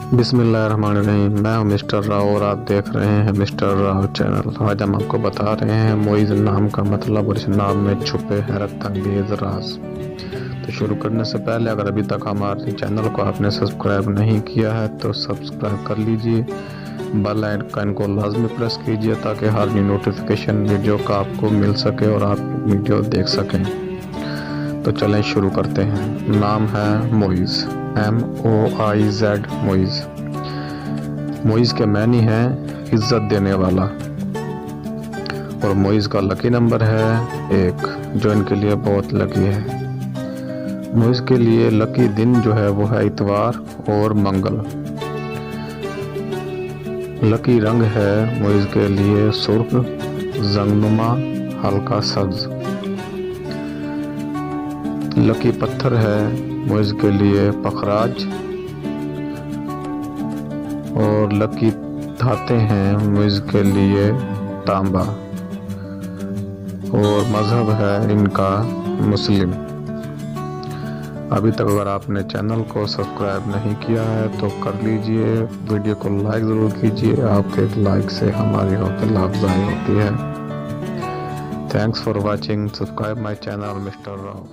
बिस्मिल्लाहिर्रहमानिर्रहीम। मैं हूं मिस्टर राव और आप देख रहे हैं मिस्टर राव चैनल। आज हम आपको बता रहे हैं मोइज़ नाम का मतलब और इस नाम में छुपे हैरत अंगेज राज। तो शुरू करने से पहले अगर अभी तक हमारे चैनल को आपने सब्सक्राइब नहीं किया है तो सब्सक्राइब कर लीजिए, बेल आइकन को लाजमी प्रेस कीजिए ताकि हर नई नोटिफिकेशन वीडियो का आपको मिल सके और आप वीडियो देख सकें। तो चलें शुरू करते हैं। नाम है मोइज़, MOIZ मोइज़। मोइज़ के मानी है इज्जत देने वाला और मोइज़ का लकी नंबर है 1, जो इनके लिए बहुत लकी है। मोइज़ के लिए लकी दिन जो है वो है इतवार और मंगल। लकी रंग है मोइज़ के लिए सुर्ख, जंगनुमा, हल्का सब्ज। लकी पत्थर है मोइज़ के लिए पखराज और लकी धाते हैं मोइज़ के लिए तांबा और मज़हब है इनका मुस्लिम। अभी तक अगर आपने चैनल को सब्सक्राइब नहीं किया है तो कर लीजिए, वीडियो को लाइक ज़रूर कीजिए। आपके एक लाइक से हमारी हौसला अफजाई होती है। Thanks for watching. Subscribe my channel mister Rao.